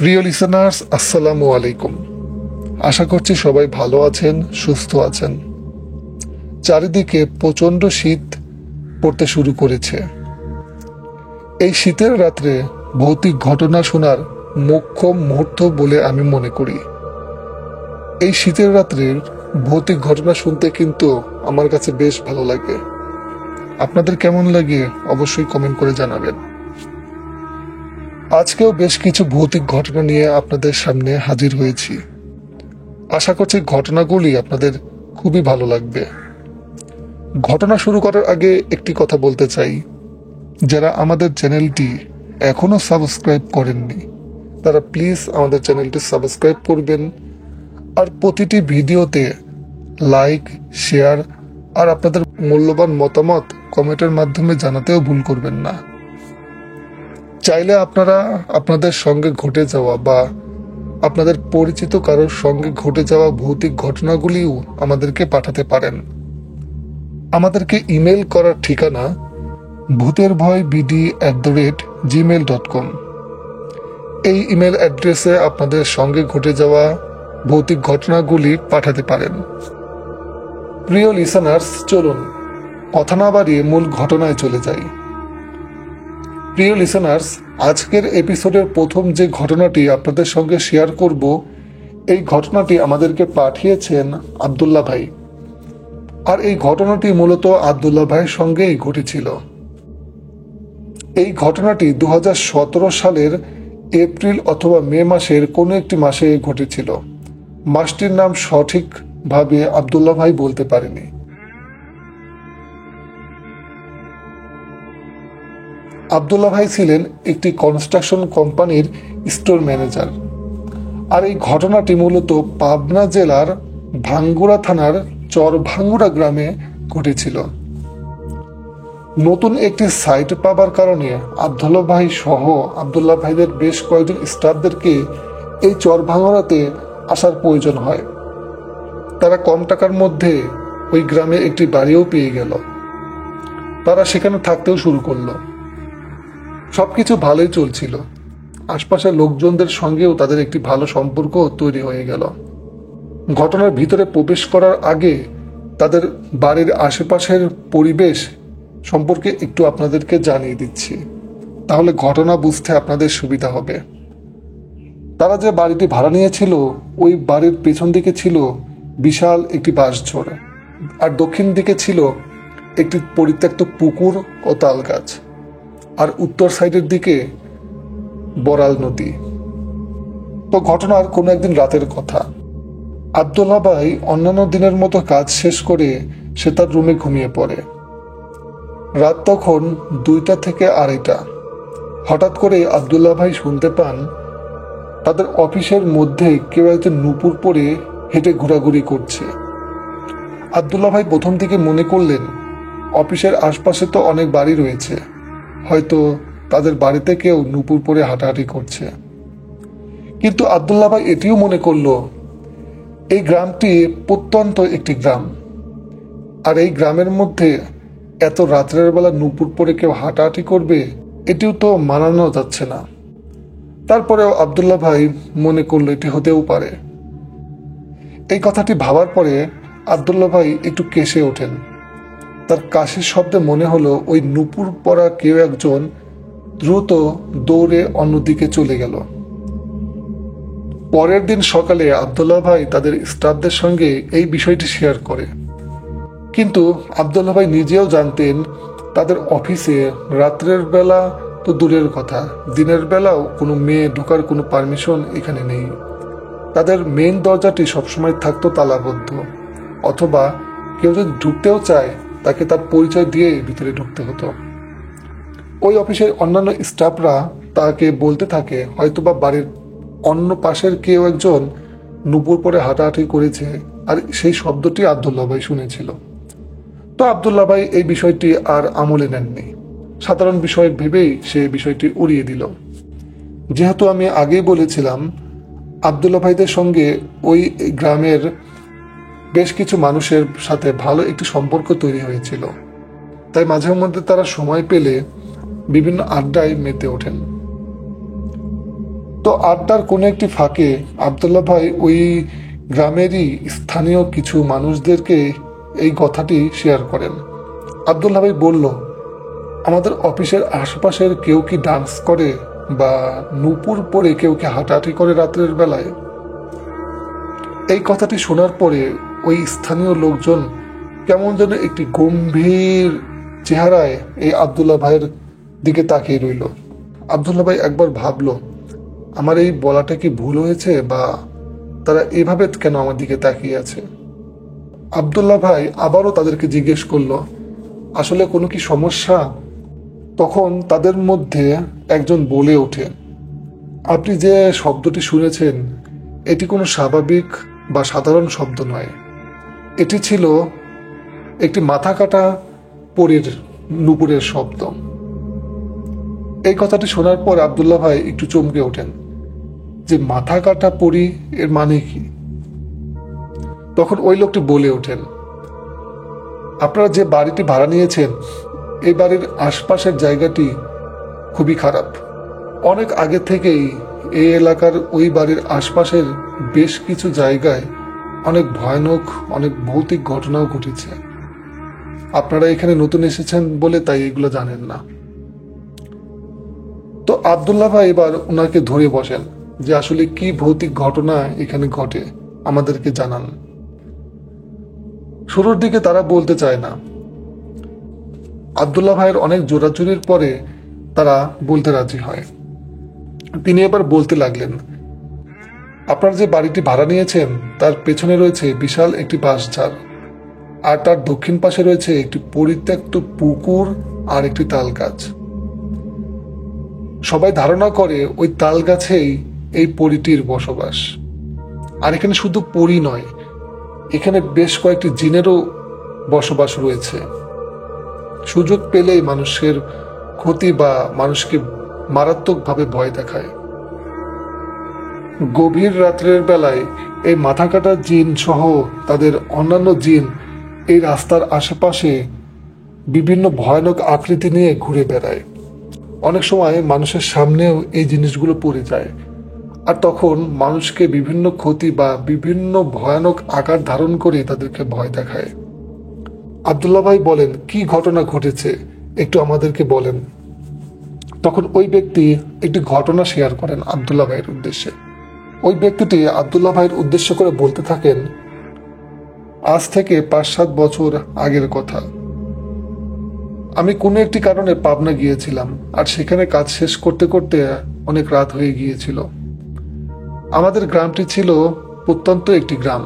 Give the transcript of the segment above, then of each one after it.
প্রিয় লিসেনার্স, আসসালামু আলাইকুম। আশা করছি সবাই ভালো আছেন, সুস্থ আছেন। চারিদিকে প্রচণ্ড শীত পড়তে শুরু করেছে। এই শীতের রাত্রে ভৌতিক ঘটনা শোনার মোক্ষম মুহূর্ত বলে আমি মনে করি। এই শীতের রাত্রের ভৌতিক ঘটনা শুনতে কিন্তু আমার কাছে বেশ ভালো লাগে। আপনাদের কেমন লাগে অবশ্যই কমেন্ট করে জানাবেন। আজকেও বেশ কিছু ভৌতিক ঘটনা নিয়ে আপনাদের সামনে হাজির হয়েছি। আশা করছি ঘটনাগুলি আপনাদের খুবই ভালো লাগবে। ঘটনা শুরু করার আগে একটি কথা বলতে চাই, যারা আমাদের চ্যানেলটি এখনো সাবস্ক্রাইব করেননি তারা প্লিজ আমাদের চ্যানেলটি সাবস্ক্রাইব করবেন, আর প্রতিটি ভিডিওতে লাইক, শেয়ার আর আপনাদের মূল্যবান মতামত কমেন্টের মাধ্যমে জানাতেও ভুল করবেন না। চাইলে আপনারা আপনাদের সঙ্গে ঘটে যাওয়া বা আপনাদের পরিচিত কারোর সঙ্গে ঘটে যাওয়া ভৌতিক ঘটনাগুলিও আমাদেরকে পাঠাতে পারেন। আমাদেরকে ইমেল করার ঠিকানা bhuterbhoybd@gmail.com। এই ইমেল অ্যাড্রেসে আপনাদের সঙ্গে ঘটে যাওয়া ভৌতিক ঘটনাগুলি পাঠাতে পারেন। প্রিয় লিসেনার্স, চলুন কথা না বাড়িয়ে মূল ঘটনায় চলে যাই। প্রিয় লিসেনার্স, আজকের এপিসোডের প্রথম যে ঘটনাটি আপনাদের সঙ্গে শেয়ার করব, এই ঘটনাটি আমাদেরকে পাঠিয়েছেন আব্দুল্লাহ ভাই। আর এই ঘটনাটি মূলত আব্দুল্লাহ ভাইয়ের সঙ্গেই ঘটেছিল। এই ঘটনাটি 2017 সালের এপ্রিল অথবা মে মাসের কোনো একটি মাসে ঘটেছিল। মাসটির নাম সঠিকভাবে আব্দুল্লাহ ভাই বলতে পারেনি। আব্দুল্লাহ ভাই ছিলেন একটি কনস্ট্রাকশন কোম্পানির স্টোর ম্যানেজার। আর এই ঘটনাটি মূলত পাবনা জেলার ভাঙ্গুড়া থানার চরভাঙ্গুড়া গ্রামে ঘটেছিল। নতুন একটি সাইট পাবার কারণে আব্দুল্লাহ ভাই সহ আব্দুল্লাহ ভাইদের বেশ কয়েকজন স্টাফদেরকে এই চরভাঙ্গুড়াতে আসার প্রয়োজন হয়। তারা কম টাকার মধ্যে ওই গ্রামে একটি বাড়িও পেয়ে গেল। তারা সেখানে থাকতেও শুরু করলো। সবকিছু ভালোই চলছিল। আশপাশের লোকজনদের সঙ্গেও তাদের একটি ভালো সম্পর্ক তৈরি হয়ে গেল। ঘটনার ভিতরে প্রবেশ করার আগে তাদের বাড়ির আশেপাশের পরিবেশ সম্পর্কে একটু আপনাদেরকে জানিয়ে দিচ্ছি, তাহলে ঘটনা বুঝতে আপনাদের সুবিধা হবে। তারা যে বাড়িটি ভাড়া নিয়েছিল, ওই বাড়ির পেছন দিকে ছিল বিশাল একটি বাঁশঝোড়, আর দক্ষিণ দিকে ছিল একটি পরিত্যক্ত পুকুর ও তাল গাছ, আর উত্তর সাইডের দিকে বড়াল নদী। তো ঘটনার কোনো একদিন রাতের কথা। আব্দুল্লাহ ভাই অন্যান্য দিনের মতো কাজ শেষ করে সে তার রুমে ঘুমিয়ে পড়ে। রাত তখন 2টা থেকে 2:30। হঠাৎ করে আব্দুল্লাহ ভাই শুনতে পান তাদের অফিসের মধ্যে কেউ একজন নুপুর পরে হেঁটে ঘোরাঘুরি করছে। আব্দুল্লাহ ভাই প্রথম দিকে মনে করলেন অফিসের আশপাশে তো অনেক বাড়ি রয়েছে, হয়তো তাদের বাড়িতে কেউ নুপুর পরে হাঁটাহাঁটি করছে। কিন্তু আব্দুল্লাহ ভাই এটিও মনে করলো এই গ্রামটি প্রত্যন্ত একটি গ্রাম, আর এই গ্রামের মধ্যে এত রাত্রের বেলা নুপুর পরে কেউ হাঁটাহাঁটি করবে, এটিও তো মানানো যাচ্ছে না। তারপরেও আব্দুল্লাহ ভাই মনে করলো এটি হতেও পারে। এই কথাটি ভাবার পরে আব্দুল্লাহ ভাই একটু কেসে ওঠেন। তার কাশির শব্দে মনে হলো ওই নুপুর পরা কেউ একজন দ্রুত দৌড়ে অন্যদিকে চলে গেল। পরের দিন সকালে আব্দুল্লাহ ভাই তাদের স্টাফদের সঙ্গে এই বিষয়টি শেয়ার করে। কিন্তু আব্দুল্লাহ ভাই নিজেও জানতেন তাদের অফিসে রাত্রের বেলা তো দূরের কথা, দিনের বেলাও কোনো মেয়ে ঢোকার কোনো পারমিশন এখানে নেই। তাদের মেইন দরজাটি সবসময় থাকতো তালাবদ্ধ, অথবা কেউ যদি ঢুকতেও চায় তাকে তার পরিচয় দিয়ে ভিতরে ঢুকতে হতো। ওই অফিসের অন্যান্য স্টাফরা তাকে বলতে থাকে হয়তোবা বাড়ির অন্য পাশের কেউ একজন নুপুর পরে হাঁটাহাঁটি করেছে, আর সেই শব্দটি আব্দুল্লাহ ভাই শুনেছিল। তো আব্দুল্লাহ ভাই এই বিষয়টি আর আমলে নেননি। সাধারণ বিষয় ভেবেই সে বিষয়টি উড়িয়ে দিল। যেহেতু আমি আগেই বলেছিলাম আব্দুল্লাহ ভাইদের সঙ্গে ওই গ্রামের বেশ কিছু মানুষের সাথে ভালো একটি সম্পর্ক তৈরি হয়েছিল, তাই মাঝে মধ্যে তারা সময় পেলে বিভিন্ন আড্ডায় মেতে ওঠেন। তো আড্ডার কোনো একটি ফাঁকে আবদুল্লাহ ভাই ওই গ্রামেরই স্থানীয় কিছু মানুষদেরকে এই কথাটি শেয়ার করেন। আবদুল্লাহ ভাই বলল, আমাদের অফিসের আশেপাশের কেউ কি ডান্স করে বা নূপুর পরে কেউ কি হাঁটাহাঁটি করে রাত্রের বেলায়? এই কথাটি শোনার পরে ওই স্থানীয় লোকজন কেমন যেন একটি গম্ভীর চেহারায় এই আবদুল্লাহ ভাইয়ের দিকে তাকিয়ে রইল। আবদুল্লাহ ভাই একবার ভাবলো, আমার এই বলাটা কি ভুল হয়েছে বা তারা এভাবে কেন আমার দিকে তাকিয়ে আছে? আবদুল্লাহ ভাই আবারও তাদেরকে জিজ্ঞেস করলো, আসলে কোনো কি সমস্যা? তখন তাদের মধ্যে একজন বলে ওঠে, আপনি যে শব্দটি শুনেছেন এটি কোনো স্বাভাবিক বা সাধারণ শব্দ নয়। এটি ছিল একটি মাথা কাটা পরীর নুপুরের শব্দ। এই কথাটি শোনার পর আবদুল্লাহ ভাই একটু চমকে ওঠেন যে মাথা কাটা পরী এর মানে কি? তখন ওই লোকটি বলে ওঠেন, আপনারা যে বাড়িটি ভাড়া নিয়েছেন এই বাড়ির আশপাশের জায়গাটি খুবই খারাপ। অনেক আগে থেকেই এই এলাকার ওই বাড়ির আশপাশের বেশ কিছু জায়গায় অনেক ভয়ানক অনেক ভৌতিক ঘটনাও ঘটেছে। আপনারা এখানে নতুন এসেছেন বলে তাই এগুলো জানেন না। তো আবদুল্লাহ ভাই এবার ওনাকে ধরে বসেন যে আসলে কি ভৌতিক ঘটনা এখানে ঘটে আমাদেরকে জানান। শুরুর দিকে তারা বলতে চায় না। আবদুল্লাহ ভাইয়ের অনেক জোরাজুরির পরে তারা বলতে রাজি হয়। তিনি এবার বলতে লাগলেন, আপনারা যে বাড়িটি ভাড়া নিয়েছেন তার পেছনে রয়েছে বিশাল একটি বাঁশঝাড়, আর তার দক্ষিণ পাশে রয়েছে একটি পরিত্যক্ত পুকুর আর একটি তাল গাছ। সবাই ধারণা করে ওই তাল গাছেই এই পরীটির বসবাস। আর এখানে শুধু পরী নয়, এখানে বেশ কয়েকটি জিনেরও বসবাস রয়েছে। সুযোগ পেলেই মানুষের ক্ষতি বা মানুষকে মারাত্মকভাবে ভয় দেখায়। গভীর রাত্রের বেলায় এই মাথা কাটা জিন সহ তাদের অন্যান্য জিন এই রাস্তার আশেপাশে বিভিন্ন ভয়ানক আকৃতি নিয়ে ঘুরে বেড়ায়। অনেক সময় মানুষের সামনেও এই জিনিসগুলো পড়ে যায়, আর তখন মানুষকে বিভিন্ন ক্ষতি বা বিভিন্ন ভয়ানক আকার ধারণ করে তাদেরকে ভয় দেখায়। আবদুল্লাহ ভাই বলেন, কি ঘটনা ঘটেছে একটু আমাদেরকে বলেন। তখন ওই ব্যক্তি একটি ঘটনা শেয়ার করেন আবদুল্লাহ ভাইয়ের উদ্দেশ্যে। ওই ব্যক্তিটি আবদুল্লাহ ভাইয়ের উদ্দেশ্য করে বলতে থাকেন, আজ থেকে 5-7 বছর আগের কথা। আমি কোনো একটি কারণে পাবনা গিয়েছিলাম, আর সেখানে কাজ শেষ করতে করতে অনেক রাত হয়ে গিয়েছিল। আমাদের গ্রামটি ছিল প্রত্যন্ত একটি গ্রাম।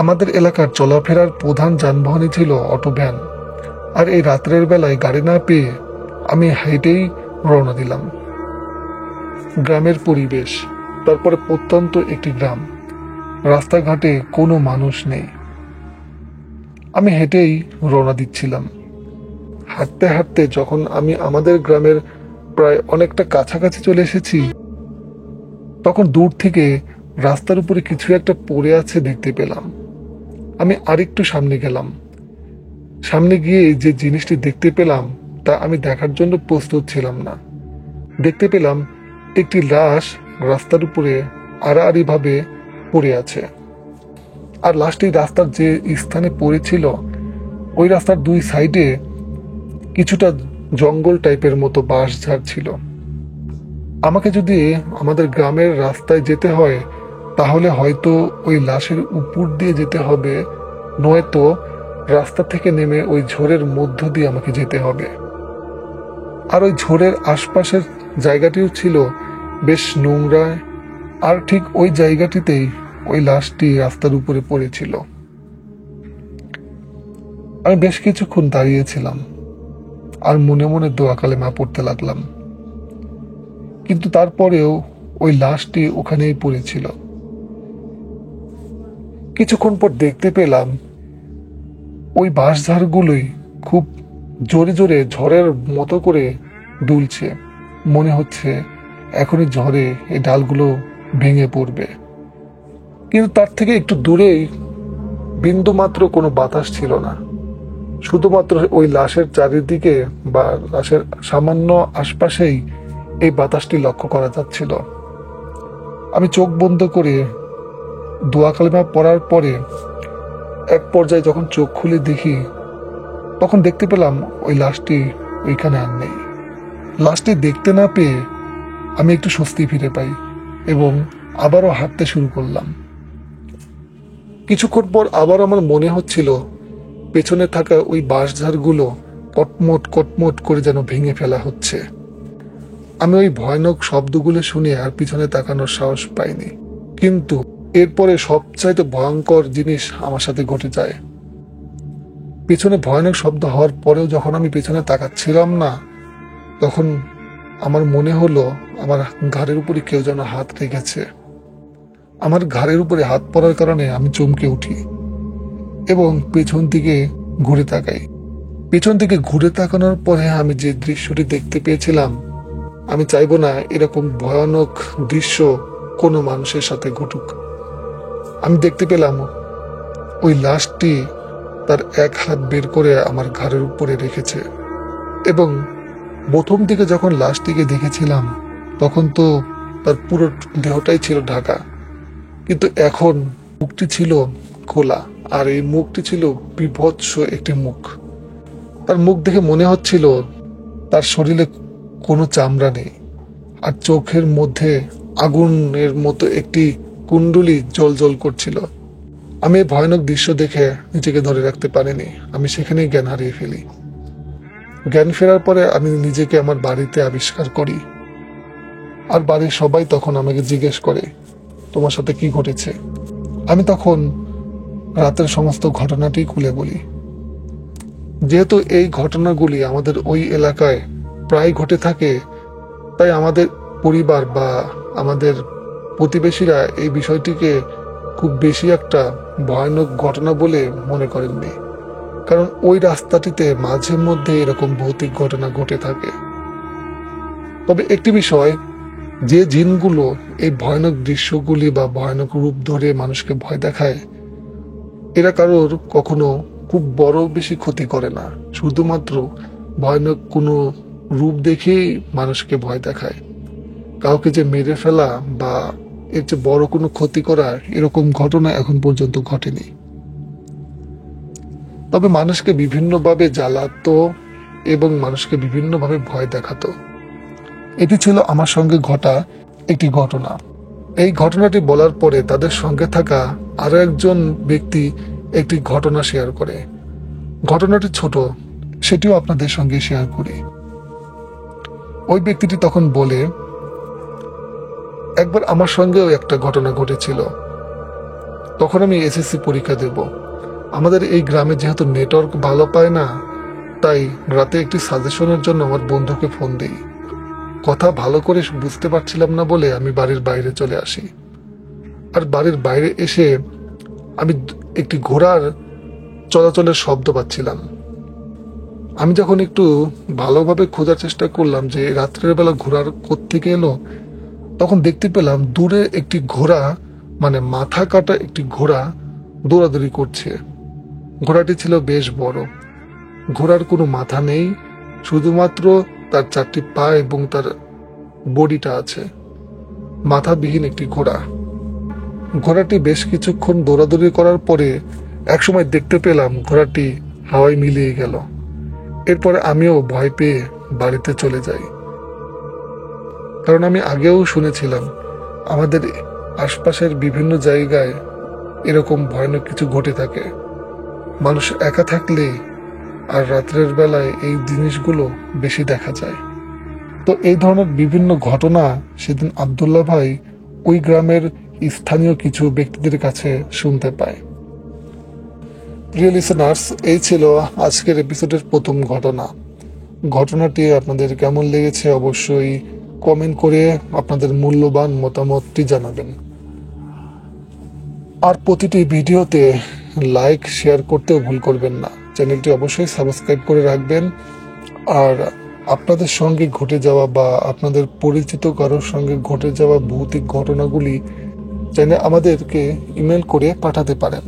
আমাদের এলাকার চলাফেরার প্রধান যানবাহনই ছিল অটো ভ্যান। আর এই রাত্রের বেলায় গাড়ি না পেয়ে আমি হেঁটেই রওনা দিলাম। গ্রামের পরিবেশ, তারপরে প্রত্যন্ত একটি গ্রাম, রাস্তাঘাটে কোনো মানুষ নেই। আমি হেঁটেই রওনা দিচ্ছিলাম। হাঁটতে হাঁটতে যখন আমি আমাদের গ্রামের প্রায় অনেকটা কাছাকাছি চলে এসেছি, তখন দূর থেকে রাস্তার উপরে কিছু একটা পড়ে আছে দেখতে পেলাম। আমি আরেকটু সামনে গেলাম। সামনে গিয়ে যে জিনিসটি দেখতে পেলাম তা আমি দেখার জন্য প্রস্তুত ছিলাম না। দেখতে পেলাম একটি লাশ রাস্তার উপরে আড়াআড়ি ভাবে পড়ে আছে। আর লাশটি রাস্তার যে স্থানে পড়েছিল ওই রাস্তার 2 সাইডে কিছুটা জঙ্গল টাইপের মতো বাঁশঝাড় ছিল। আমাকে যদি আমাদের গ্রামের রাস্তায় যেতে হয় তাহলে হয়তো ওই লাশের উপর দিয়ে যেতে হবে, নয়তো রাস্তা থেকে নেমে ওই ঝোড়ের মধ্য দিয়ে আমাকে যেতে হবে। আর ওই ঝোড়ের আশপাশের জায়গাটিও ছিল বেশ নোংরা, আর ঠিক ওই জায়গাটিতেই ওই লাশটি রাস্তার উপরে পড়েছিল। আমি বেশ কিছুক্ষণ দাঁড়িয়েছিলাম আর মনে মনে দোয়া কালেমা পড়তে লাগলাম, কিন্তু তারপরেও ওই লাশটি ওখানেই পড়েছিল। কিছুক্ষণ পর দেখতে পেলাম ওই বাঁশঝাড়গুলোই খুব জোরে জোরে ঝড়ের মতো করে দুলছে। মনে হচ্ছে এখনই ঝড়ে এই ডালগুলো ভেঙে পড়বে। কিন্তু তার থেকে একটু দূরেই বিন্দুমাত্র কোনো বাতাস ছিল না। শুধুমাত্র ওই লাশের চারিদিকে বা লাশের সামান্য আশপাশেই এই বাতাসটি লক্ষ্য করা যাচ্ছিল। আমি চোখ বন্ধ করে দোয়া কালেমা পড়ার পরে এক পর্যায়ে যখন চোখ খুলে দেখি, তখন দেখতে পেলাম ওই লাশটি ওইখানে আর নেই। লাশটি দেখতে না পেয়ে আমি একটু স্বস্তি ফিরে পাই এবং আবারও হাঁটতে শুরু করলাম। কিছুক্ষণ পর আবার আমার মনে হচ্ছিল পেছনে থাকা ওই বাঁশঝাড়গুলো কটমট কটমট করে যেন ভেঙে ফেলা হচ্ছে। আমি ওই ভয়ানক শব্দগুলো শুনে আর পিছনে তাকানোর সাহস পাইনি। কিন্তু এরপরে সবচাইতে ভয়ঙ্কর জিনিস আমার সাথে ঘটে যায়। পিছনে ভয়ানক শব্দ হওয়ার পরেও যখন আমি পিছনে তাকাচ্ছিলাম না, তখন আমার মনে হলো আমার ঘাড়ের উপরে কেউ যেন হাত রেখেছে। আমার ঘাড়ের উপরে হাত পড়ার কারণে আমি চমকে উঠি এবং পেছন দিকে ঘুরে তাকাই। পেছন দিকে ঘুরে তাকানোর পরে আমি যে দৃশ্যটি দেখতে পেয়েছিলাম, আমি চাইবো না এরকম ভয়ানক দৃশ্য কোনো মানুষের সাথে ঘটুক। আমি দেখতে পেলাম ওই লাশটি তার এক হাত বের করে আমার ঘাড়ের উপরে রেখেছে এবং প্রথম দিকে যখন লাশটিকে দেখেছিলাম তখন তো তার পুরো দেহটাই ছিল ঢাকা, কিন্তু এখন মুখটি ছিল খোলা, আর এই মুখটি ছিল বিভৎস একটি মুখ। তার মুখ দেখে মনে হচ্ছিল তার শরীরে কোনো চামড়া নেই, আর চোখের মধ্যে আগুনের মতো একটি কুণ্ডলী জ্বলজ্বল করছিল। আমি এই ভয়ানক দৃশ্য দেখে নিজেকে ধরে রাখতে পারিনি, আমি সেখানেই জ্ঞান হারিয়ে ফেলি। জ্ঞান ফেরার পরে আমি নিজেকে আমার বাড়িতে আবিষ্কার করি, আর বাড়ির সবাই তখন আমাকে জিজ্ঞেস করে, তোমার সাথে কি ঘটেছে? আমি তখন রাতের সমস্ত ঘটনাটি খুলে বলি। যেহেতু এই ঘটনাগুলি আমাদের ওই এলাকায় প্রায় ঘটে থাকে, তাই আমাদের পরিবার বা আমাদের প্রতিবেশীরা এই বিষয়টিকে খুব বেশি একটা ভয়ানক ঘটনা বলে মনে করেননি, কারণ ওই রাস্তাটিতে মাঝে মধ্যে এরকম ভৌতিক ঘটনা ঘটে থাকে। তবে একটি বিষয়, যে জিনগুলো এই ভয়ানক দৃশ্যগুলি বা ভয়ানক রূপ ধরে মানুষকে ভয় দেখায়, এরা কারোর কখনো খুব বড় বেশি ক্ষতি করে না, শুধুমাত্র ভয়ানক কোনো রূপ দেখেই মানুষকে ভয় দেখায়। কাউকে যে মেরে ফেলা বা এর চেয়ে বড় কোনো ক্ষতি করা, এরকম ঘটনা এখন পর্যন্ত ঘটেনি। তবে মানুষকে বিভিন্নভাবে জ্বালাতো এবং মানুষকে বিভিন্নভাবে ভয় দেখাতো। এটি ছিল আমার সঙ্গে ঘটা একটি ঘটনা। এই ঘটনাটি বলার পরে তাদের সঙ্গে থাকা আরো একজন ব্যক্তি একটি ঘটনা শেয়ার করে। ঘটনাটি ছোট, সেটিও আপনাদের সঙ্গে শেয়ার করি। ওই ব্যক্তিটি তখন বলে, একবার আমার সঙ্গেও একটা ঘটনা ঘটেছিল। তখন আমি এসএসসি পরীক্ষা দেব। আমাদের এই গ্রামে যেহেতু নেটওয়ার্ক ভালো পায় না, তাই রাতে একটি সাজেশনের জন্য আমার বন্ধুকে ফোন দিই। কথা ভালো করে বুঝতে পারছিলাম না বলে আমি বাড়ির বাইরে চলে আসি। আর বাড়ির বাইরে এসে আমি একটি ঘোড়ার চলাচলের শব্দ পাচ্ছিলাম। আমি যখন একটু ভালোভাবে খোঁজার চেষ্টা করলাম যে রাত্রের বেলা ঘোড়ার কোত্থেকে এলো, তখন দেখতে পেলাম দূরে একটি ঘোড়া, মানে মাথা কাটা একটি ঘোড়া দৌড়াদৌড়ি করছে। ঘোড়াটি ছিল বেশ বড়। ঘোড়ার কোনো মাথা নেই, শুধুমাত্র তার 4টি পা এবং তার বডিটা আছে। মাথাবিহীন একটি ঘোড়া। ঘোড়াটি বেশ কিছুক্ষণ দৌড়াদৌড়ি করার পরে একসময় দেখতে পেলাম ঘোড়াটি হাওয়ায় মিলিয়ে গেল। এরপরে আমিও ভয় পেয়ে বাড়িতে চলে যাই, কারণ আমি আগেও শুনেছিলাম আমাদের আশপাশের বিভিন্ন জায়গায় এরকম ভয়ানক কিছু ঘটে থাকে। মানুষ একা থাকলে আর রাত্রের বেলায় এই জিনিসগুলো বেশি দেখা যায়। তো এই ধরনের বিভিন্ন ঘটনা সেদিন আব্দুল্লাহ ভাই ওই গ্রামের স্থানীয় কিছু ব্যক্তিদের কাছে শুনতে পায়। প্রিয় লিসেনার্স, এই ছিল আজকের এপিসোডের প্রথম ঘটনা। ঘটনাটি আপনাদের কেমন লেগেছে অবশ্যই কমেন্ট করে আপনাদের মূল্যবান মতামতটি জানাবেন। আর প্রতিটি ভিডিওতে লাইক শেয়ার করতেও ভুল করবেন না। চ্যানেলটি অবশ্যই সাবস্ক্রাইব করে রাখবেন। আর আপনাদের সঙ্গে ঘটে যাওয়া বা আপনাদের পরিচিত কারোর সঙ্গে ঘটে যাওয়া ভৌতিক ঘটনাগুলি চাইলে আমাদেরকে ইমেল করে পাঠাতে পারেন।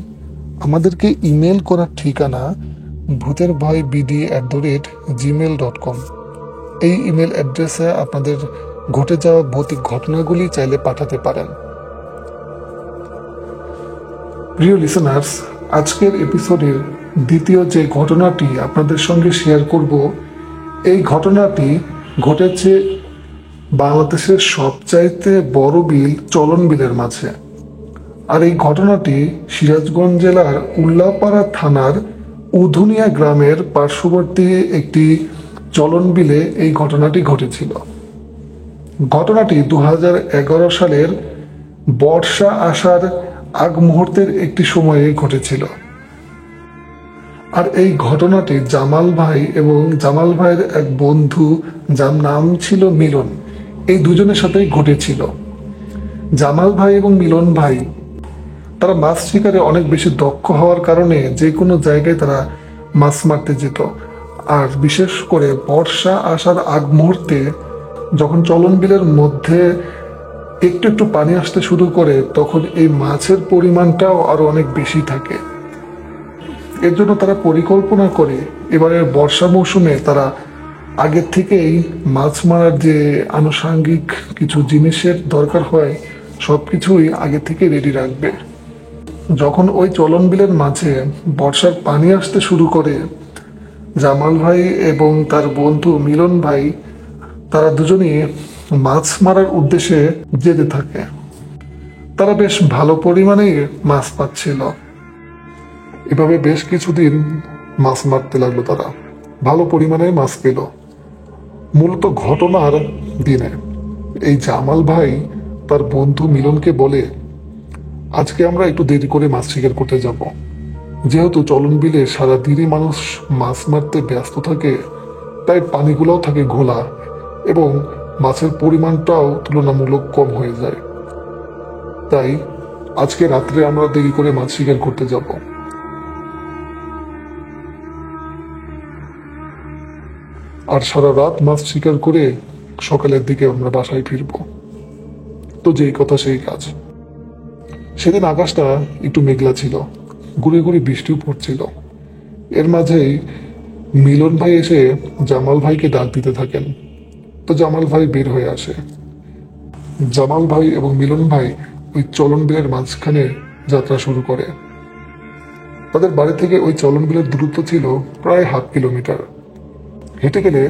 আমাদেরকে ইমেল করার ঠিকানা bhuterbhoybd@gmail.com। এই ইমেল অ্যাড্রেসে আপনাদের ঘটে যাওয়া ভৌতিক ঘটনাগুলি চাইলে পাঠাতে পারেন। প্রিয় লিসেনার্স, আজকের এপিসোডের দ্বিতীয় যে ঘটনাটি আপনাদের সঙ্গে শেয়ার করব, এই ঘটনাটি ঘটেছে বাংলাদেশের সবচাইতে বড় বিল চলন বিলের মাঝে। আর এই ঘটনাটি সিরাজগঞ্জ জেলার উল্লাপাড়া থানার উধুনিয়া গ্রামের পার্শ্ববর্তী একটি চলন বিলে এই ঘটনাটি ঘটেছিল। ঘটনাটি 2011 সালের বর্ষা আসার আগ মুহূর্তের একটি সময়ে ঘটেছিল। আর এই ঘটনাটি জামাল ভাই এবং জামাল ভাইয়ের এক বন্ধু, যার নাম ছিল মিলন, এই দুজনের সাথেই ঘটেছিল। জামাল ভাই এবং মিলন ভাই তারা মাছ শিকারে অনেক বেশি দক্ষ হওয়ার কারণে যে কোনো জায়গায় তারা মাছ মারতে যেত। আর বিশেষ করে বর্ষা আসার আগ মুহূর্তে যখন চলন বিলের মধ্যে একটু একটু পানি আসতে শুরু করে, তখন এই মাছের পরিমাণটাও আরো অনেক বেশি থাকে। এর জন্য তারা পরিকল্পনা করে এবারের বর্ষা মৌসুমে তারা আগের থেকেই মাছ মারার যে আনুষাঙ্গিক কিছু জিনিসের দরকার হয় সবকিছুই আগে থেকে রেডি রাখবে। যখন ওই চলন বিলের মাঝে বর্ষার পানি আসতে শুরু করে, জামাল ভাই এবং তার বন্ধু মিলন ভাই তারা দুজনই মাছ মারার উদ্দেশ্যে যেতে থাকে। তারা বেশ ভালো পরিমাণেই মাছ পাচ্ছিল। এভাবে বেশ কিছুদিন মাছ মারতে লাগলো, তারা ভালো পরিমাণে মাছ পেল। মূলত ঘটনার দিনে এই জামাল ভাই তার বন্ধু মিলনকে বলে, আজকে আমরা একটু দেরি করে মাছ শিকার করতে যাব। যেহেতু চলন বিলে সারাদিনই মানুষ মাছ মারতে ব্যস্ত থাকে, তাই পানিগুলোও থাকে ঘোলা এবং মাছের পরিমাণটাও তুলনামূলক কম হয়ে যায়। তাই আজকে রাত্রে আমরা দেরি করে মাছ শিকার করতে যাব। আর সারা রাত মাছ শিকার করে সকালের দিকে আমরা বাসায় ফিরব। তো যেই কথা সেই কাজ। সেদিন আকাশটা একটু মেঘলা ছিল, গুড়ি গুড়ি বৃষ্টিও পড়ছিল। এর মাঝেই মিলন ভাই এসে জামাল ভাইকে ডাক দিতে থাকেন। তো জামাল ভাই বের হয়ে আসে। জামাল ভাই এবং মিলন ভাই ওই চলন বিলের মাঝখানে যাত্রা শুরু করে। তাদের বাড়ি থেকে ওই চলন বিলের দূরত্ব ছিল প্রায় 1/2 কিলোমিটার। হেঁটে গেলে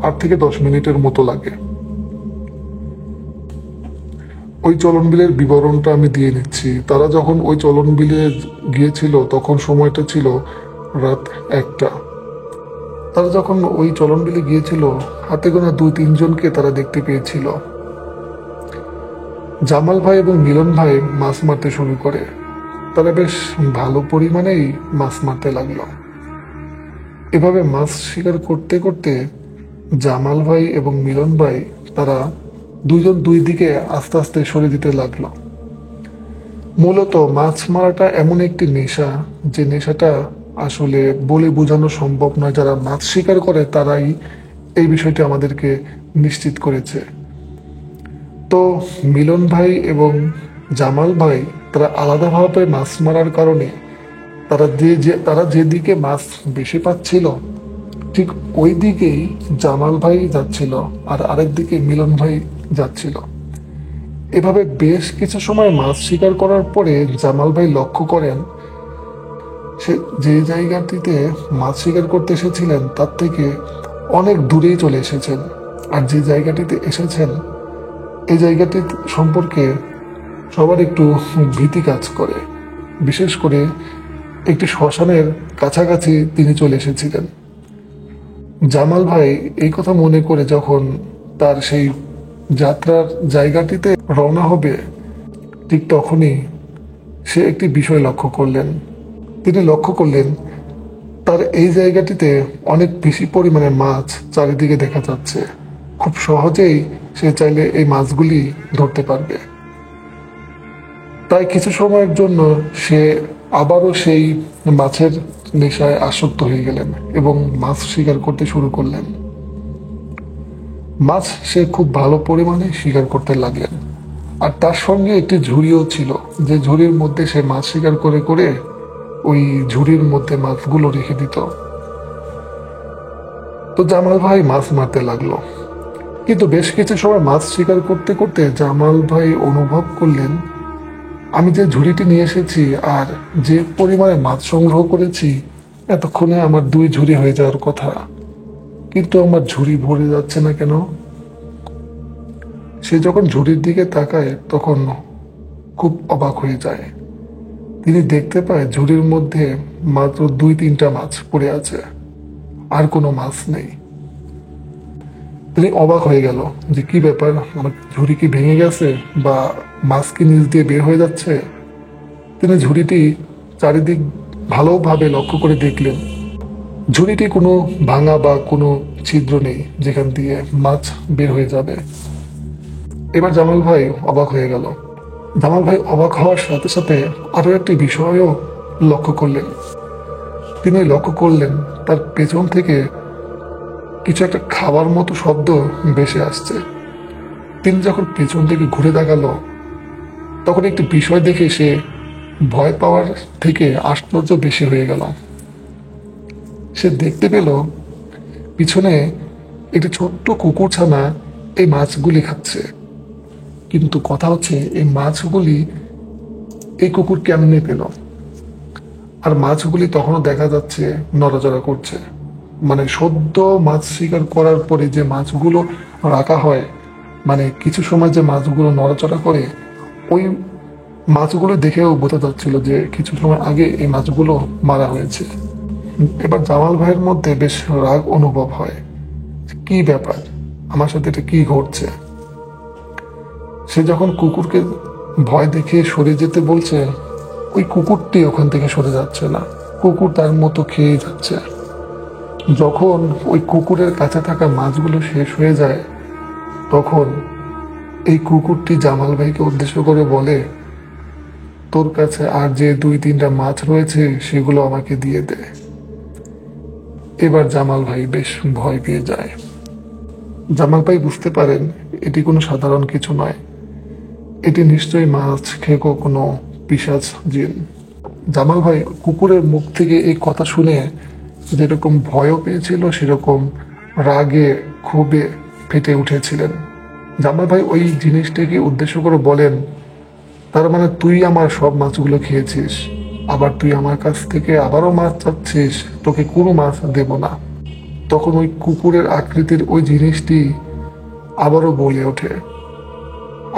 8 থেকে 10 মিনিটের মতো লাগে। ওই চলন বিলের বিবরণটা আমি দিয়ে নিচ্ছি। তারা যখন ওই চলন বিলে গিয়েছিল তখন সময়টা ছিল রাত 1টা। তারা যখন ওই চলন বিলে গিয়েছিল, হাতে গোনা 2-3 জনকে তারা দেখতে পেয়েছিল। জামাল ভাই এবং মিলন ভাই মাছ মারতে শুরু করে। তারা বেশ ভালো পরিমাণেই মাছ মারতে লাগলো। এভাবে মাছ শিকার করতে করতে জামাল ভাই এবং মিলন ভাই তারা দুজন দুই দিকে আস্তে আস্তে সরে দিতে লাগলো। মূলত মাছ মারাটা এমন একটি নেশা, যে নেশাটা আসলে বলে বোঝানো সম্ভব নয়। যারা মাছ শিকার করে তারাই এই বিষয়টি আমাদেরকে নিশ্চিত করেছে। তো মিলন ভাই এবং জামাল ভাই তারা আলাদাভাবে মাছ মারার কারণে তারা যেদিকে মাছ বেশি পাচ্ছিল ঠিক ওই দিকেই জামাল ভাই যাচ্ছিল, আর আরেক দিকে মিলন ভাই যাচ্ছিল। এভাবে বেশ কিছু সময় মাছ শিকার করার পরে জামাল ভাই লক্ষ্য করেন সে যে জায়গাটিতে মাছ শিকার করতে এসেছিলেন তার থেকে অনেক দূরেই চলে এসেছেন। আর যে জায়গাটিতে এসেছেন এই জায়গাটি সম্পর্কে সবার একটু ভীতি কাজ করে। বিশেষ করে একটি শ্মশানের কাছাকাছি তিনি চলে এসেছিলেন। জামাল ভাই এই কথা মনে করে যখন তার সেই যাত্রার জায়গাটিতে রওনা হবে, ঠিক তখনই সে একটি বিষয় লক্ষ্য করলেন। তিনি লক্ষ্য করলেন তার এই জায়গাটিতে অনেক বেশি পরিমাণে মাছ চারিদিকে দেখা যাচ্ছে। খুব সহজেই সে চাইলে এই মাছগুলি ধরতে পারবে। তাই কিছু সময়ের জন্য সে আবারও সেই মাছের নেশায় আসক্ত হয়ে গেলেন এবং মাছ শিকার করতে শুরু করলেন। মাছ সে খুব ভালো পরিমাণে শিকার করতে লাগলেন। আর তার সঙ্গে একটি ঝুড়িও ছিল, যে ঝুড়ির মধ্যে সে মাছ শিকার করে করে ওই ঝুড়ির মধ্যে মাছগুলো রেখে দিত। তো জামাল ভাই মাছ মারতে লাগলো। কিন্তু বেশ কিছু সময় মাছ শিকার করতে করতে জামাল ভাই অনুভব করলেন আমি যে ঝুড়িটি নিয়ে এসেছি আর যে পরিমাণে মাছ সংগ্রহ করেছি, এতক্ষণে আমার 2 ঝুড়ি হয়ে যাওয়ার কথা, কিন্তু আমার ঝুড়ি ভরে যাচ্ছে না কেন? সে যখন ঝুড়ির দিকে তাকায় তখন খুব অবাক হয়ে যায়। তিনি দেখতে পায় ঝুড়ির মধ্যে মাত্র 2-3টা মাছ পড়ে আছে, আর কোনো মাছ নেই। তিনি অবাক হয়ে গেল যে কি ব্যাপার, আমার ঝুড়ি কি ভেঙে গেছে বা মাছ কি নিচ দিয়ে বের হয়ে যাচ্ছে। তিনি ঝুড়িটি চারিদিক ভালোভাবে লক্ষ্য করে দেখলেন। ঝুড়িটি কোনো ভাঙা বা কোনো ছিদ্র নেই যেখান দিয়ে মাছ বের হয়ে যাবে। এবার জামাল ভাই অবাক হয়ে গেল। জামাল ভাই অবাক হওয়ার সাথে সাথে আরো একটি বিষয়ও লক্ষ্য করলেন। তিনি লক্ষ্য করলেন তার পেছন থেকে কিছু একটা খাবার মতো শব্দ ভেসে আসছে। তিনি যখন পেছন থেকে ঘুরে তাকালো, তখন একটি বিষয় দেখে সে ভয় পাওয়ার থেকে আশ্চর্য বেশি হয়ে গেল। সে দেখতে পেল পিছনে একটি ছোট্ট কুকুরছানা এই মাছগুলি খাচ্ছে। কিন্তু কথা হচ্ছে, এই মাছগুলি এই কুকুর কেমনে পেল? আর মাছগুলি তখনও দেখা যাচ্ছে নড়াচড়া করছে। মানে সদ্য মাছ শিকার করার পরে যে মাছগুলো রাখা হয়, মানে কিছু সময় যে মাছগুলো নড়াচড়া করে, ওই মাছগুলো দেখেও বোঝা যাচ্ছিল যে কিছু সময় আগে এই মাছগুলো মারা হয়েছে। এবার জামাল ভাইয়ের মধ্যে বেশ রাগ অনুভব হয়। কি ব্যাপার, আমার সাথে এটা কি ঘটছে? সে যখন কুকুরকে ভয় দেখে সরে যেতে বলছে, ওই কুকুরটি ওখান থেকে সরে যাচ্ছে না। কুকুর তার মতো খেয়ে যাচ্ছে। যখন ওই কুকুরের কাছে থাকা মাছগুলো শেষ হয়ে যায়, তখন এই কুকুরটি জামাল ভাইকে উদ্দেশ্য করে বলে, তোর কাছে আর যে 2-3টা মাছ রয়েছে সেগুলো আমাকে দিয়ে দে। এবার জামাল ভাই বেশ ভয় পেয়ে যায়। জামাল ভাই বুঝতে পারেন এটি কোনো সাধারণ কিছু নয়, এটি নিশ্চয়ই মাছ খেয়ে কোনো পিশাচ জিন। জামাল ভাই কুকুরের মুখ থেকে এই কথা শুনে যেরকম ভয়ও পেয়েছিল, সেরকম রাগে ক্ষোভে ফেটে উঠেছিলেন। জামাল ভাই ওই জিনিসটাকে উদ্দেশ্য করে বলেন, তার মানে তুই আমার সব মাছগুলো খেয়েছিস, আবার তুই আমার কাছ থেকে আবারও মাছ চাচ্ছিস, তোকে কোনো মাছ দেব না। তখন ওই কুকুরের আকৃতির ওই জিনিসটি আবারও বলে ওঠে,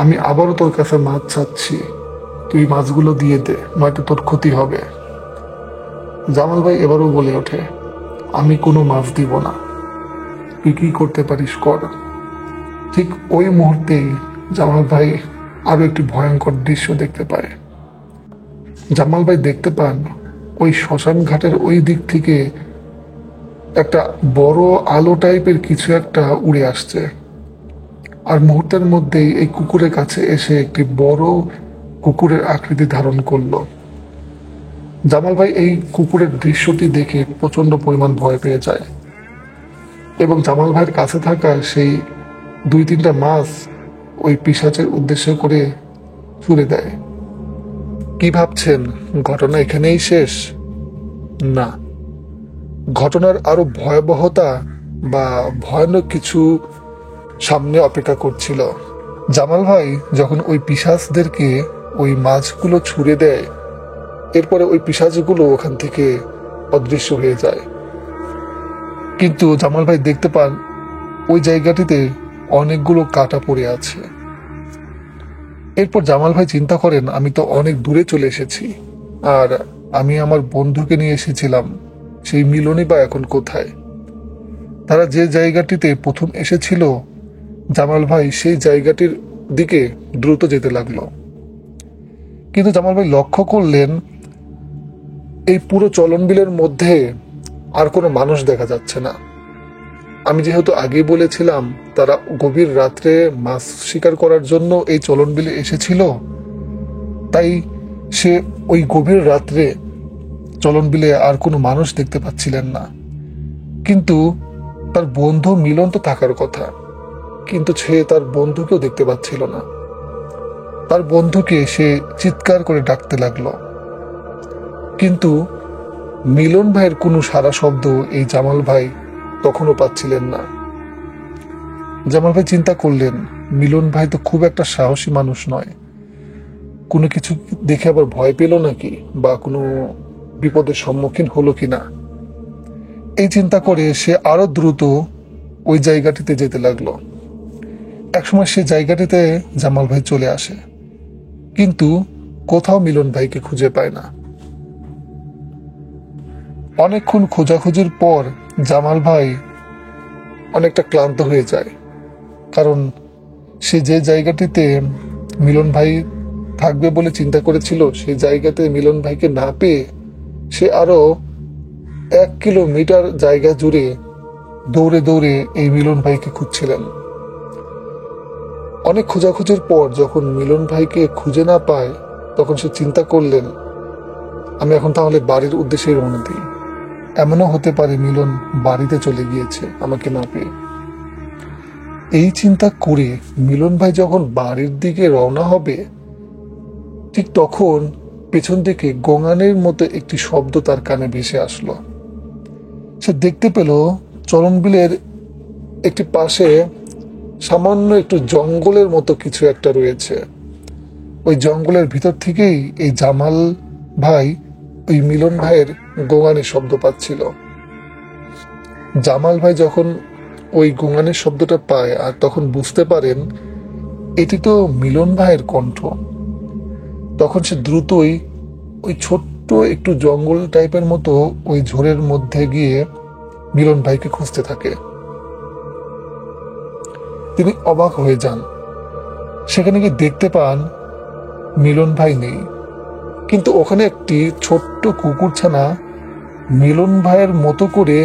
আমি আবারও তোর কাছে মাছ চাচ্ছি, তুই মাছগুলো দিয়ে দে, নয়তো তোর ক্ষতি হবে। জামাল ভাই এবারও বলে ওঠে, আমি কোনো মাছ দিব না, তুই কি করতে পারিস কর। ঠিক ওই মুহূর্তেই জামাল ভাই আরো একটি ভয়ঙ্কর দৃশ্য দেখতে পায়। জামাল ভাই দেখতে পান ওই শ্মশান ঘাটের ওই দিক থেকে একটা বড় আলো টাইপের কিছু একটা উড়ে আসছে। আর মুহূর্তের মধ্যেই এই কুকুরের কাছে এসে একটি বড় কুকুরের আকৃতি ধারণ করলো। জামাল ভাই এই কুকুরের দৃশ্যটি দেখে প্রচন্ড পরিমাণ ভয় পেয়ে যায় এবং জামাল ভাইয়ের কাছে থাকা সেই 2-3টা মাছ ওই পিশাচের উদ্দেশ্য করে ছুড়ে দেয়। কি ভাবছেন ঘটনা এখানেই শেষ? না, ঘটনার আরো ভয়াবহতা বা ভয়ানক কিছু সামনে অপেক্ষা করছিল। জামাল ভাই যখন ওই পিশাচদেরকে ওই মাছগুলো ছুড়ে দেয়, এরপরে ওই পিশাচগুলো ওখান থেকে অদৃশ্য হয়ে যায়। কিন্তু জামাল ভাই দেখতে পান ওই জায়গাটিতে অনেকগুলো কাটা পড়ে আছে। এরপর জামাল ভাই চিন্তা করেন, আমি তো অনেক দূরে চলে এসেছি, আর আমি আমার বন্ধুকে নিয়ে এসেছিলাম, সেই মিলনই বা এখন কোথায়? তারা যে জায়গাটিতে প্রথম এসেছিল, জামাল ভাই সেই জায়গাটির দিকে দ্রুত যেতে লাগলো। কিন্তু জামাল ভাই লক্ষ্য করলেন এই পুরো চলনবিলের মধ্যে আর কোনো মানুষ দেখা যাচ্ছে না। আমি যেহেতু আগে বলেছিলাম তারা গভীর রাত্রে মাছ শিকার করার জন্য এই চলনবিলে এসেছিল, তাই সে ওই গভীর রাত্রে চলনবিলে আর কোনো মানুষ দেখতে পাচ্ছিলেন না। কিন্তু তার বন্ধু মিলন তো থাকার কথা, কিন্তু সে তার বন্ধুকেও দেখতে পাচ্ছিল না। তার বন্ধুকে সে চিৎকার করে ডাকতে লাগলো, কিন্তু মিলন ভাইয়ের কোনো সারা শব্দ এই জামাল ভাই তখনও পাচ্ছিলেন না। জামাল ভাই চিন্তা করলেন, মিলন ভাই তো খুব একটা সাহসী মানুষ নয়, কোনো কিছু দেখে আবার ভয় পেল নাকি, বা কোনো বিপদের সম্মুখীন হলো কিনা। এই চিন্তা করে সে আরো দ্রুত ওই জায়গাটিতে যেতে লাগলো। একসময় সে জায়গাটিতে জামাল ভাই চলে আসে, কিন্তু কোথাও মিলন ভাইকে খুঁজে পায় না। অনেকক্ষণ খোঁজাখুঁজির পর জামাল ভাই অনেকটা ক্লান্ত হয়ে যায়, কারণ সে যে জায়গাটিতে মিলন ভাই থাকবে বলে চিন্তা করেছিল, সেই জায়গাতে মিলন ভাইকে না পেয়ে সে আরো 1 কিলোমিটার জায়গা জুড়ে দৌড়ে দৌড়ে এই মিলন ভাইকে খুঁজছিলেন। অনেক খোঁজাখুঁজির পর যখন মিলন ভাইকে খুঁজে না পায়, তখন সে চিন্তা করলেন, আমি এখন তাহলে বাড়ির উদ্দেশ্যে রওনা দিই। এমনও হতে পারে মিলন বাড়িতে চলে গিয়েছে আমাকে না পেয়ে। এই চিন্তা করে মিলন ভাই যখন বাড়ির দিকে রওনা হবে, ঠিক তখন পেছন থেকে গোঙানির মতো একটি শব্দ তার কানে ভেসে আসলো। সে দেখতে পেল চরণবিলের একটি পাশে সামান্য একটু জঙ্গলের মতো কিছু একটা রয়েছে। ওই জঙ্গলের ভিতর থেকেই এই জামাল ভাই ওই মিলন ভাইয়ের গোঙানির শব্দ পাচ্ছিল। জামাল ভাই যখন ওই গোঙানির শব্দটা পায়, আর তখন বুঝতে পারেন এটি তো মিলন ভাইয়ের কণ্ঠ, তখন সে দ্রুতই ওই ছোট্ট একটু জঙ্গল টাইপের মতো ওই ঝোড়ের মধ্যে গিয়ে মিলন ভাইকে খুঁজতে থাকে। তিনি অবাক হয়ে যান, সেখানে গিয়ে দেখতে পান মিলন ভাই নেই, কিন্তু ওখানে একটি ছোট্ট কুকুরছানা মিলন ভাইয়ের মতো করে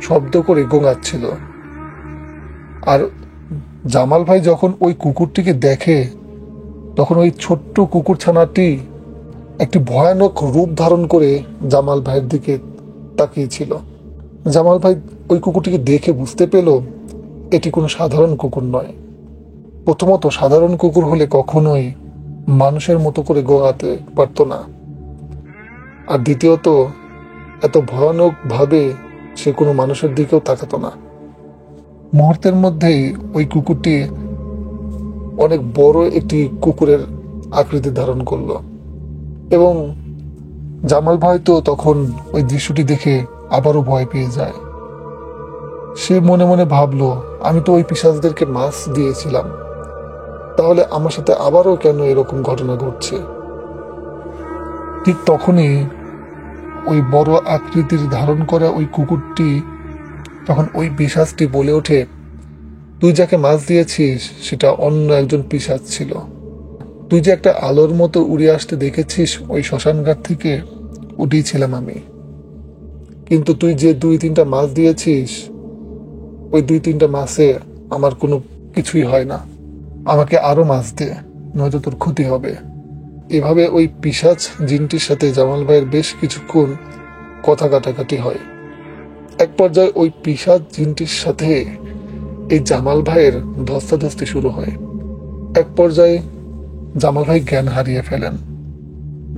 শব্দ করে গোঙাচ্ছিল। আর জামাল ভাই যখন ওই কুকুরটিকে দেখে, তখন ওই ছোট্ট কুকুরছানাটি একটি ভয়ানক রূপ ধারণ করে জামাল ভাইয়ের দিকে তাকিয়েছিল। জামাল ভাই ওই কুকুরটিকে দেখে বুঝতে পেল এটি কোনো সাধারণ কুকুর নয়। প্রথমত, সাধারণ কুকুর হলে কখনোই মানুষের মতো করে গোঙাতে পারত না, আর দ্বিতীয়ত এত ভয়ানক ভাবে সে কোনো মানুষের দিকেও তাকাতো না। মুহূর্তের মধ্যেই ওই কুকুরটি অনেক বড় একটি কুকুরের আকৃতি ধারণ করলো, এবং জামাল ভাই তো তখন ওই দৃশ্যটি দেখে আবারও ভয় পেয়ে যায়। সে মনে মনে ভাবলো, আমি তো ওই পিশাচদেরকে মাছ দিয়েছিলাম, তাহলে আমার সাথে আবারও কেন এরকম ঘটনা ঘটছে। ঠিক তখনই ওই বড় আকৃতির ধারণ করা ওই কুকুরটি, তখন ওই পিশাচটি বলে ওঠে, তুই যাকে মাছ দিয়েছিস সেটা অন্য একজন পিশাচ ছিল। তুই যে একটা আলোর মতো উড়ে আসতে দেখেছিস ওই শ্মশানঘাট থেকে, ওটাই ছিলাম আমি। কিন্তু তুই যে 2-3টা মাছ দিয়েছিস, ওই 2-3টা মাছে আমার কোনো কিছুই হয় না। আমাকে আরো মাছ দে, নয়তো তোর ক্ষতি হবে। এভাবে ওই পিশাচ জিনটির সাথে জামাল ভাইয়ের বেশ কিছুক্ষণ কথা কাটাকাটি হয়। এক পর্যায়ে ওই পিশাচ জিনটির সাথে এই জামাল ভাইয়ের ধস্তাধস্তি শুরু হয়। এক পর্যায়ে জামাল ভাই জ্ঞান হারিয়ে ফেলেন।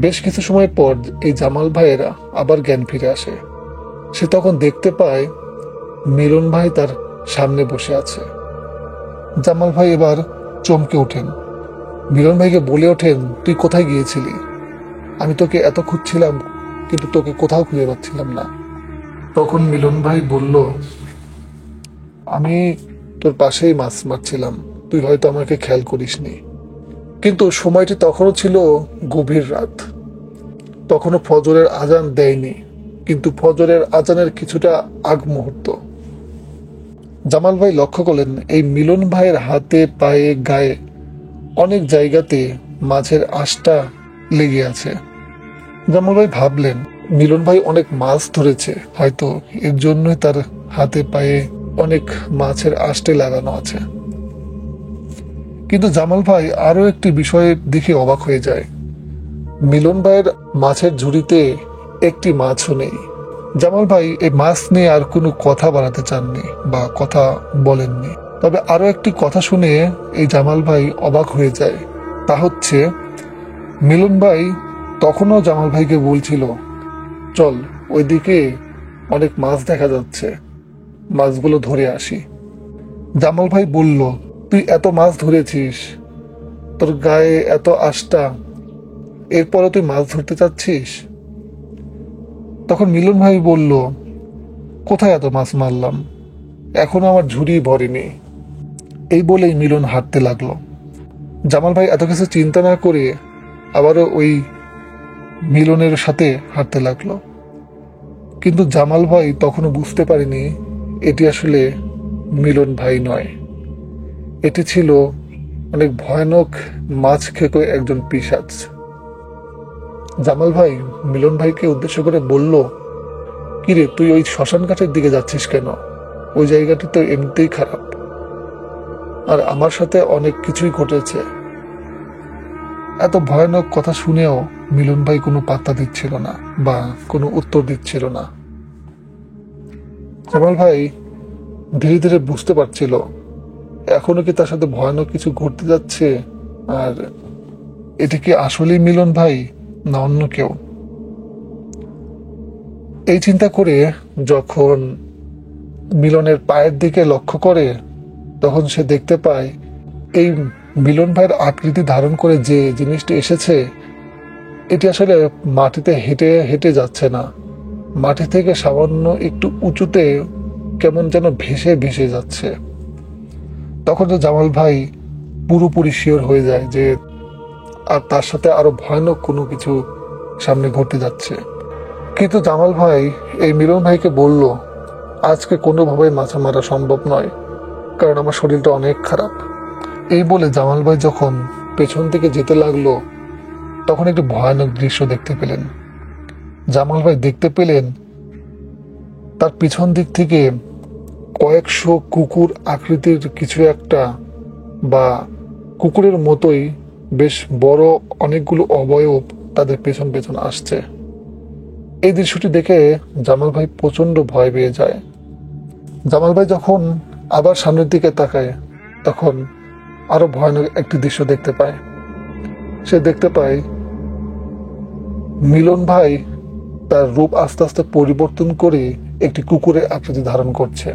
বেশ কিছু সময় পর এই জামাল ভাইয়ের আবার জ্ঞান ফিরে আসে। সে তখন দেখতে পায় মিলন ভাই তার সামনে বসে আছে। জামাল ভাই এবার চমকে ওঠেন, মিলন ভাইকে বলে ওঠেন, তুই কোথায় গিয়েছিলি? আমি তোকে এত খুঁজছিলাম, কিন্তু তোকে কোথাও খুঁজে পাচ্ছিলাম না। তখন মিলন ভাই বলল, আমি তোর পাশেই মাছ মারছিলাম, তুই হয়তো আমাকে খেয়াল করিসনি। কিন্তু সময়টি তখনও ছিল গভীর রাত, তখনও ফজরের আজান দেয়নি, কিন্তু ফজরের আজানের কিছুটা আগ মুহূর্ত। জামাল ভাই লক্ষ্য করলেন এই মিলন ভাইয়ের হাতে পায়ে গায়ে অনেক জায়গাতে মাছের আঁশটা লেগে আছে। জামাল ভাই ভাবলেন মিলন ভাই অনেক মাছ ধরেছে, হয়তো এর জন্যই তার হাতে পায়ে অনেক মাছের আঁশটে লাগানো আছে। কিন্তু জামাল ভাই আরো একটি বিষয়ে দেখে অবাক হয়ে যায়, মিলন ভাইয়ের মাছের ঝুড়িতে একটি মাছও নেই। জামাল ভাই এই মাছ নিয়ে আর কোনো কথা বাড়াতে চাননি বা কথা বলেননি। তবে আরো একটি কথা শুনে এই জামাল ভাই অবাক হয়ে যায়, তা হচ্ছে মিলন ভাই তখনও জামাল ভাইকে বলছিল, চল ওইদিকে অনেক মাছ দেখা যাচ্ছে, মাছগুলো ধরে আসি। জামাল ভাই বলল, তুই এত মাছ ধরেছিস, তোর গায়ে এত আঁশটা, এরপরে তুই মাছ ধরতে চাচ্ছিস? তখন মিলন ভাই বলল, কোথায় এত মাছ মারলাম, এখনো আমার ঝুড়ি ভরেনি। এই বলেই মিলন হাঁটতে লাগলো। জামাল ভাই এত কিছু চিন্তা না করে আবারও ওই মিলনের সাথে হাঁটতে লাগলো। কিন্তু জামাল ভাই তখনও বুঝতে পারেনি এটি আসলে মিলন ভাই নয়, এটি ছিল অনেক ভয়ানক মাছ খেকো একজন পিশাচ। জামাল ভাই মিলন ভাইকে উদ্দেশ্য করে বলল, কিরে তুই ওই শ্মশান ঘাটের দিকে যাচ্ছিস কেন? ওই জায়গাটি তো এমনিতেই খারাপ, আর আমার সাথে অনেক কিছুই ঘটেছে। এত ভয়ানক কথা শুনেও মিলন ভাই কোনো পাত্তা দিচ্ছিল না বা কোনো উত্তর দিচ্ছিল না। জামাল ভাই ধীরে ধীরে বুঝতে পারছিল এখনো কি তার সাথে ভয়ানক কিছু ঘটতে যাচ্ছে, আর এটা কি আসলেই মিলন ভাই না অন্য কেউ। এই চিন্তা করে যখন মিলনের পায়ের দিকে লক্ষ্য করে, তখন সে দেখতে পায় এই মিলন ভাইয়ের আকৃতি ধারণ করে যে জিনিসটি এসেছে, এটি আসলে মাটিতে হেঁটে হেঁটে যাচ্ছে না, মাটি থেকে সামান্য একটু উঁচুতে কেমন যেন ভেসে ভেসে যাচ্ছে। তখন তো জামাল ভাই পুরোপুরি শিওর হয়ে যায় যে আর তার সাথে আরো ভয়ানক কোনো কিছু সামনে ঘটতে যাচ্ছে। কিন্তু জামাল ভাই এই মিলন ভাইকে বলল, আজকে কোনোভাবেই মাছা মারা সম্ভব নয়, কারণ আমার শরীরটা অনেক খারাপ। এই বলে জামাল ভাই যখন পেছন থেকে যেতে লাগলো, তখন একটি ভয়ানক দৃশ্য দেখতে পেলেন। জামাল ভাই দেখতে পেলেন তার পিছন দিক থেকে কয়েকশো কুকুর আকৃতির কিছু একটা, বা কুকুরের মতোই বেশ বড় অনেকগুলো অবয়ব তাদের পেছন পেছন আসছে। এই দৃশ্যটি দেখে জামাল ভাই প্রচন্ড ভয় পেয়ে যায়। জামাল ভাই যখন আবার সামনের দিকে তাকায়, তখন আরো ভয়ানক একটি দৃশ্য দেখতে পায়। সে দেখতে পায় মিলন ভাই তার রূপ আস্তে আস্তে পরিবর্তন করে একটি কুকুরের আকৃতি ধারণ করছে।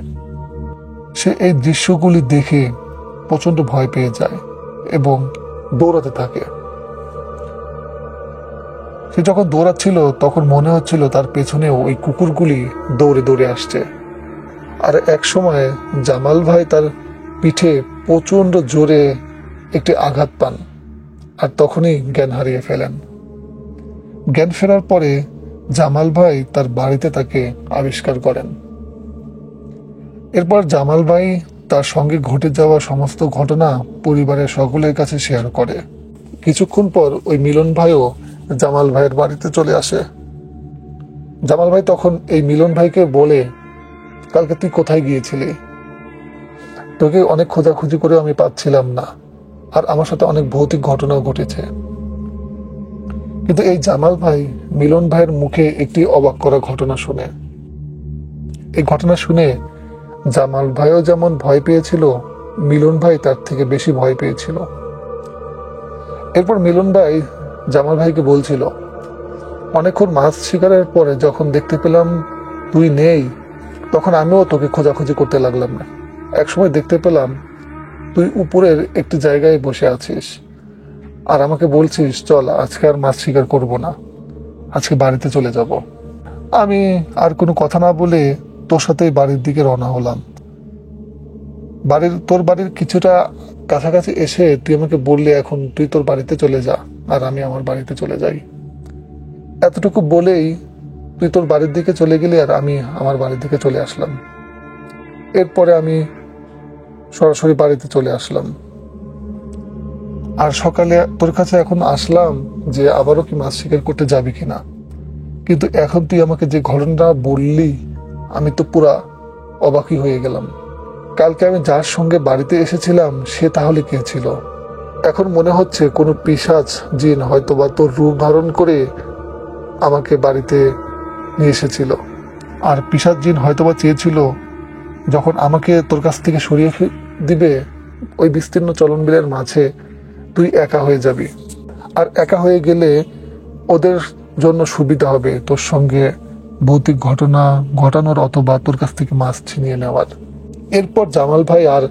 সে এই দৃশ্যগুলি দেখে প্রচন্ড ভয় পেয়ে যায় এবং দৌড়াতে থাকে। সে যখন দৌড়াচ্ছিল তখন মনে হচ্ছিল তার পেছনেও ওই কুকুরগুলি দৌড়ে দৌড়ে আসছে। আর এক সময় জামাল ভাই তার পিঠে প্রচন্ড জোরে একটি আঘাত পান, আর তখনই জ্ঞান হারিয়ে ফেলেন। জ্ঞান ফেরার পরে জামাল ভাই তার বাড়িতে তাকে আবিষ্কার করেন। এরপর জামাল ভাই তার সঙ্গে ঘটে যাওয়া সমস্ত ঘটনা পরিবারের সকলের কাছে শেয়ার করে। কিছুক্ষণ পর ওই মিলন ভাইও জামাল ভাইয়ের বাড়িতে চলে আসে। জামাল ভাই তখন এই মিলন ভাইকে বলে, কালকে তুই কোথায় গিয়েছিলি? তোকে অনেক খোঁজাখুঁজি করে আমি পাচ্ছিলাম না, আর আমার সাথে অনেক ভৌতিক ঘটনাও ঘটেছে। কিন্তু এই জামাল ভাই মিলন ভাইয়ের মুখে একটি অবাক করা ঘটনা শুনে। এই ঘটনা শুনে জামাল ভাইও যেমন ভয় পেয়েছিল, মিলন ভাই তার থেকে বেশি ভয় পেয়েছিল। এরপর মিলন ভাই জামাল ভাইকে বলছিল, অনেকক্ষণ মাছ শিকারের পরে যখন দেখতে পেলাম তুই নেই, তখন আমিও তোকে খোঁজাখুঁজি করতে লাগলাম না। একসময় দেখতে পেলাম তুই উপরের একটি জায়গায় বসে আছিস, আর আমাকে বলছিস চল আজকে আর মাছ শিকার করব না, আজকে বাড়িতে চলে যাব। আমি আর কোনো কথা না বলে তোর সাথেই বাড়ির দিকে রওনা হলাম। তোর বাড়ির কিছুটা কাছাকাছি এসে তুই আমাকে বললি এখন তুই তোর বাড়িতে চলে যা, আর আমি আমার বাড়িতে চলে যাই। এতটুকু বলেই তুই তোর বাড়ির দিকে চলে গেলি, আর আমি আমার বাড়ির দিকে চলে আসলাম। এরপরে আমি সরাসরি বাড়িতে চলে আসলাম, আর সকালে তোর কাছে এখন আসলাম যে আবারও কি মাছ শিকার করতে যাবি কিনা। কিন্তু এখন তুই আমাকে যে ঘটনাটা বললি, আমি তো পুরা অবাকই হয়ে গেলাম। কালকে আমি যার সঙ্গে বাড়িতে এসেছিলাম সে তাহলে কে ছিল? এখন মনে হচ্ছে কোনো পিশাচ জিন হয়তো বা তোর রূপ ধারণ করে আমাকে বাড়িতে নিয়ে এসেছিল, আর পিশাচ জিন হয়তোবা চেয়েছিল যখন আমাকে তোর কাছ থেকে সরিয়ে দিবে ওই বিস্তীর্ণ চলনবিলের মাঝে তুই একা হয়ে যাবি, আর একা হয়ে গেলে ওদের জন্য সুবিধা হবে তোর সঙ্গে ভৌতিক ঘটনা ঘটানোর অথবা তোর কাছ থেকে মাছ ছিনিয়ে নেওয়ার। এরপর জামাল ভাই আর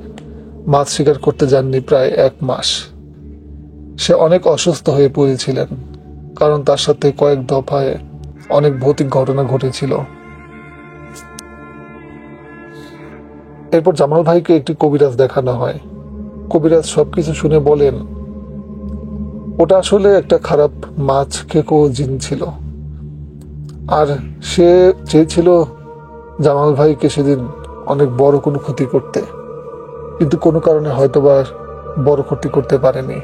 মাছ শিকার করতে যাননি প্রায় 1 মাস। সে অনেক অসুস্থ হয়ে পড়েছিলেন, কারণ তার সাথে কয়েক দফায় অনেক ভৌতিক ঘটনা ঘটেছিল। এরপর জামাল ভাইকে একটি কবিরাজ দেখানো হয়। কবিরাজ সবকিছু শুনে বলেন, ওটা আসলে একটা খারাপ মাছ খেকো জিন ছিল, আর সে চেয়েছিল জামাল ভাইকে সেদিন অনেক বড় কোনো ক্ষতি করতে, কিন্তু কোনো কারণে হয়তোবা বড় ক্ষতি করতে পারেনি।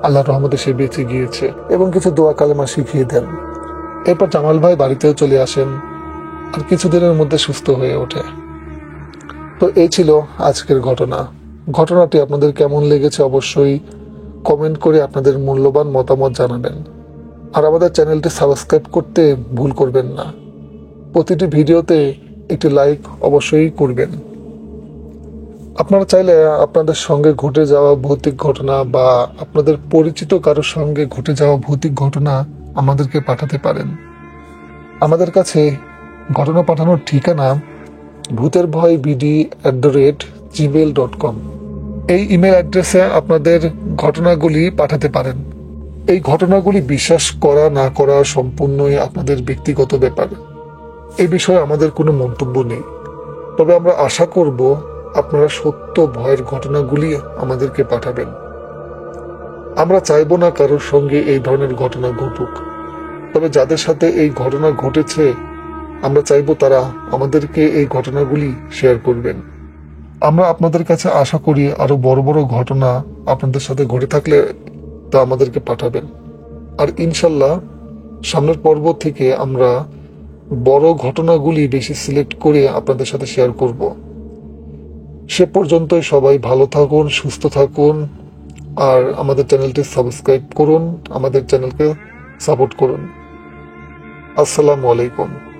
আল্লাহর রহমতে সে বেঁচে গিয়েছে এবং কিছু দোয়া কালেমা শিখিয়ে দেন। এরপর জামাল ভাই বাড়িতেও চলে আসেন আর কিছুদিনের মধ্যে সুস্থ হয়ে ওঠে। তো এই ছিল আজকের ঘটনা। ঘটনাটি আপনাদের কেমন লেগেছে অবশ্যই কমেন্ট করে আপনাদের মূল্যবান মতামত জানাবেন। আর আমাদের চ্যানেলটি সাবস্ক্রাইব করতে ভুল করবেন না। প্রতিটি ভিডিওতে একটি লাইক অবশ্যই করবেন। আপনারা চাইলে আপনাদের সঙ্গে ঘটে যাওয়া ভৌতিক ঘটনা বা আপনাদের পরিচিত কারোর সঙ্গে ঘটে যাওয়া ভৌতিক ঘটনা আমাদেরকে পাঠাতে পারেন। আমাদের কাছে ঘটনা পাঠানোর ঠিকানা bhuterboybd@gmail.com। এই ইমেল অ্যাড্রেসে আপনাদের ঘটনাগুলি পাঠাতে পারেন। এই ঘটনাগুলি বিশ্বাস করা না করা সম্পূর্ণই আপনাদের ব্যক্তিগত ব্যাপার। এই বিষয়ে আমাদের কোনো মন্তব্য নেই, তবে আমরা আশা করব আপনারা সত্য ভয়ের ঘটনাগুলি আমাদেরকে পাঠাবেন। আমরা চাইব না কারোর সঙ্গে এই ধরনের ঘটনা ঘটুক, তবে যাদের সাথে এই ঘটনা ঘটেছে আমরা চাইব তারা আমাদেরকে এই ঘটনাগুলি শেয়ার করবেন। আমরা আপনাদের কাছে আশা করি আরো বড় বড় ঘটনা আপনাদের সাথে ঘটে থাকলে তা আমাদেরকে পাঠাবেন। আর ইনশাল্লাহ সামনের পর্ব থেকে আমরা বড় ঘটনাগুলি বেশি সিলেক্ট করে আপনাদের সাথে শেয়ার করব। সে পর্যন্তই সবাই ভালো থাকুন, সুস্থ থাকুন, আর আমাদের চ্যানেলটি সাবস্ক্রাইব করুন, আমাদের চ্যানেলকে সাপোর্ট করুন। আসসালামু আলাইকুম।